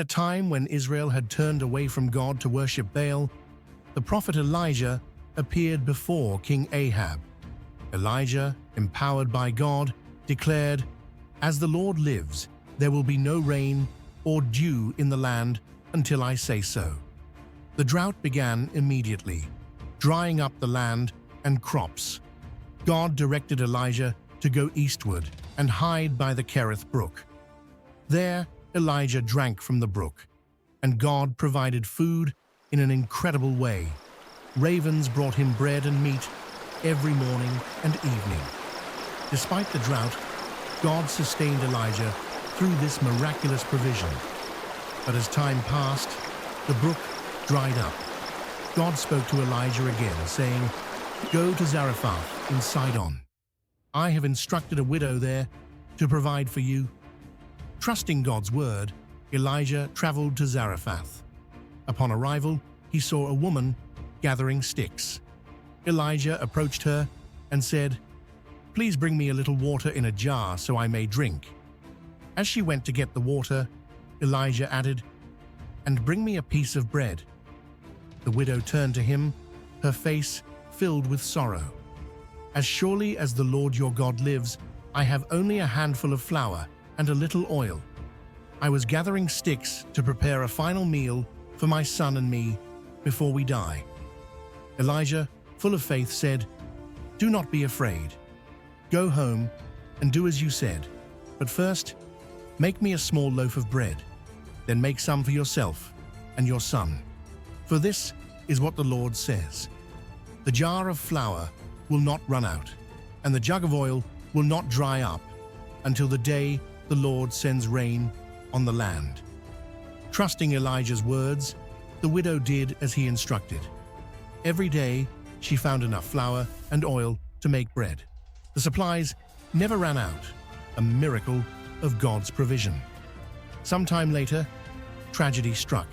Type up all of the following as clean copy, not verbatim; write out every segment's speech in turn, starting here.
a time when Israel had turned away from God to worship Baal, the prophet Elijah appeared before King Ahab. Elijah, empowered by God, declared, "As the Lord lives, there will be no rain or dew in the land until I say so." The drought began immediately, drying up the land and crops. God directed Elijah to go eastward and hide by the Kerith brook. There, Elijah drank from the brook, and God provided food in an incredible way. Ravens brought him bread and meat every morning and evening. Despite the drought, God sustained Elijah through this miraculous provision. But as time passed, the brook dried up. God spoke to Elijah again, saying, "Go to Zarephath in Sidon. I have instructed a widow there to provide for you." Trusting God's word, Elijah traveled to Zarephath. Upon arrival, he saw a woman gathering sticks. Elijah approached her and said, "Please bring me a little water in a jar so I may drink." As she went to get the water, Elijah added, "And bring me a piece of bread." The widow turned to him, her face filled with sorrow. "As surely as the Lord your God lives, I have only a handful of flour and a little oil. I was gathering sticks to prepare a final meal for my son and me before we die." Elijah, full of faith, said, "Do not be afraid. Go home and do as you said. But first, make me a small loaf of bread. Then make some for yourself and your son. For this is what the Lord says: the jar of flour will not run out, and the jug of oil will not dry up until the day the Lord sends rain on the land." Trusting Elijah's words, the widow did as he instructed. Every day, she found enough flour and oil to make bread. The supplies never ran out, a miracle of God's provision. Sometime later, tragedy struck.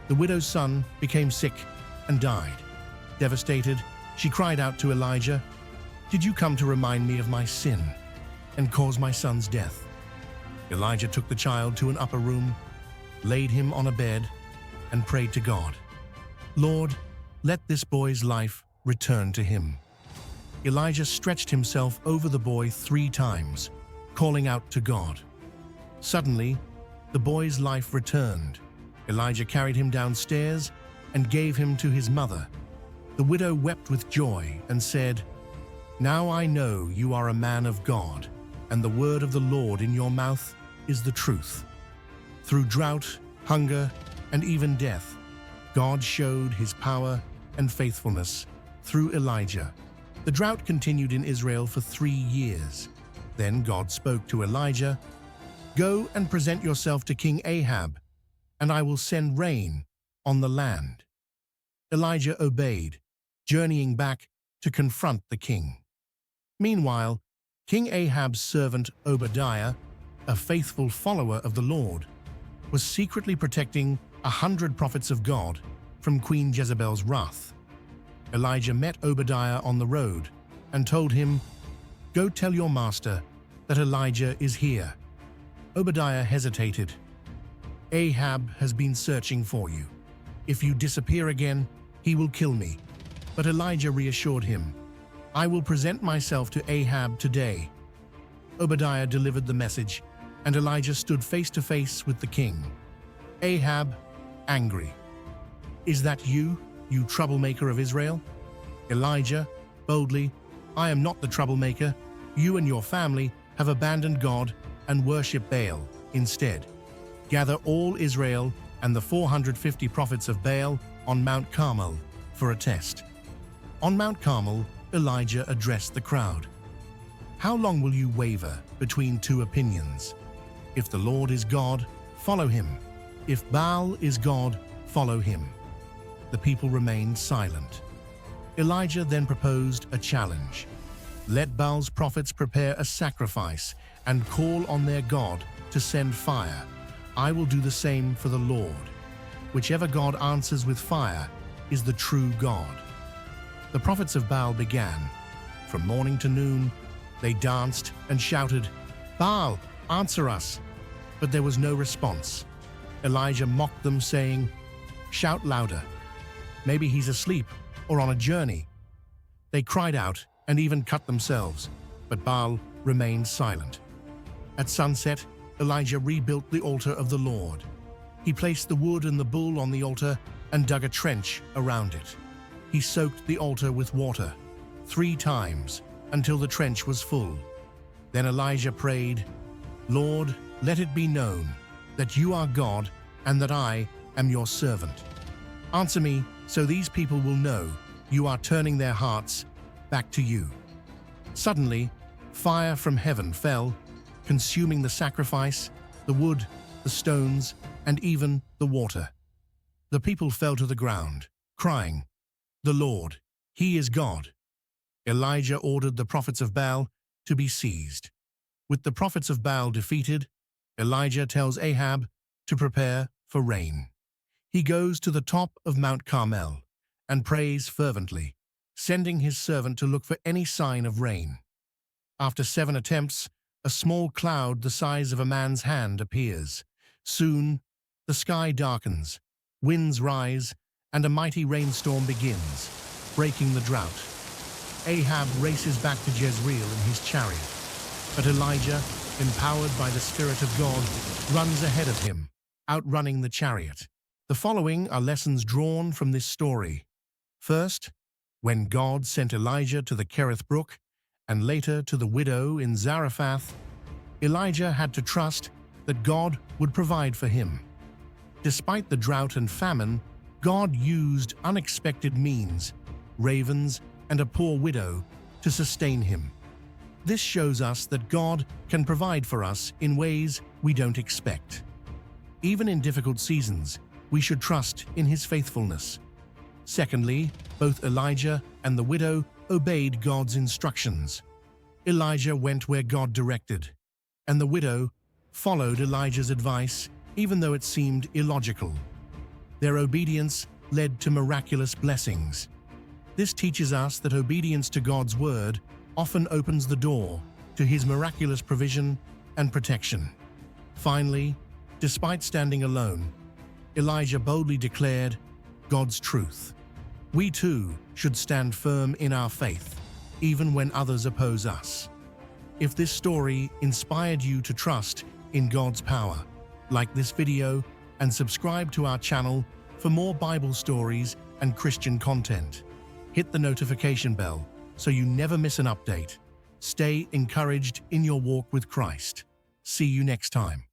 The widow's son became sick and died. Devastated, she cried out to Elijah, "Did you come to remind me of my sin and cause my son's death?" Elijah took the child to an upper room, laid him on a bed, and prayed to God, "Lord, let this boy's life return to him." Elijah stretched himself over the boy 3 times, calling out to God. Suddenly, the boy's life returned. Elijah carried him downstairs and gave him to his mother. The widow wept with joy and said, "Now I know you are a man of God, and the word of the Lord in your mouth is the truth." Through drought, hunger, and even death, God showed his power and faithfulness through Elijah. The drought continued in Israel for 3 years. Then God spoke to Elijah, "Go and present yourself to King Ahab, and I will send rain on the land." Elijah obeyed, journeying back to confront the king. Meanwhile, King Ahab's servant Obadiah, a faithful follower of the Lord, was secretly protecting 100 prophets of God from Queen Jezebel's wrath. Elijah met Obadiah on the road and told him, "Go tell your master that Elijah is here." Obadiah hesitated. "Ahab has been searching for you. If you disappear again, he will kill me." But Elijah reassured him, "I will present myself to Ahab today." Obadiah delivered the message, and Elijah stood face to face with the king. Ahab, angry. "Is that you, you troublemaker of Israel?" Elijah, boldly, "I am not the troublemaker. You and your family have abandoned God and worship Baal instead. Gather all Israel and the 450 prophets of Baal on Mount Carmel for a test." On Mount Carmel, Elijah addressed the crowd. "How long will you waver between 2 opinions? If the Lord is God, follow him. If Baal is God, follow him." The people remained silent. Elijah then proposed a challenge. "Let Baal's prophets prepare a sacrifice and call on their God to send fire. I will do the same for the Lord. Whichever God answers with fire is the true God." The prophets of Baal began. From morning to noon, they danced and shouted, "Baal, answer us!" But there was no response. Elijah mocked them, saying, "Shout louder. Maybe he's asleep or on a journey." They cried out and even cut themselves, but Baal remained silent. At sunset, Elijah rebuilt the altar of the Lord. He placed the wood and the bull on the altar and dug a trench around it. He soaked the altar with water 3 times until the trench was full. Then Elijah prayed, "Lord, let it be known that you are God and that I am your servant. Answer me so these people will know you are turning their hearts back to you." Suddenly, fire from heaven fell, consuming the sacrifice, the wood, the stones, and even the water. The people fell to the ground, crying, "The Lord, He is God." Elijah ordered the prophets of Baal to be seized. With the prophets of Baal defeated, Elijah tells Ahab to prepare for rain. He goes to the top of Mount Carmel and prays fervently, sending his servant to look for any sign of rain. After 7 attempts, a small cloud the size of a man's hand appears. Soon, the sky darkens, winds rise, and a mighty rainstorm begins, breaking the drought. Ahab races back to Jezreel in his chariot, but Elijah, empowered by the Spirit of God, runs ahead of him, outrunning the chariot. The following are lessons drawn from this story. First, when God sent Elijah to the Kerith Brook and later to the widow in Zarephath, Elijah had to trust that God would provide for him. Despite the drought and famine, God used unexpected means, ravens and a poor widow, to sustain him. This shows us that God can provide for us in ways we don't expect. Even in difficult seasons, we should trust in His faithfulness. Secondly, both Elijah and the widow obeyed God's instructions. Elijah went where God directed, and the widow followed Elijah's advice, even though it seemed illogical. Their obedience led to miraculous blessings. This teaches us that obedience to God's word often opens the door to His miraculous provision and protection. Finally, despite standing alone, Elijah boldly declared God's truth. We too should stand firm in our faith, even when others oppose us. If this story inspired you to trust in God's power, like this video and subscribe to our channel for more Bible stories and Christian content. Hit the notification bell so you never miss an update. Stay encouraged in your walk with Christ. See you next time.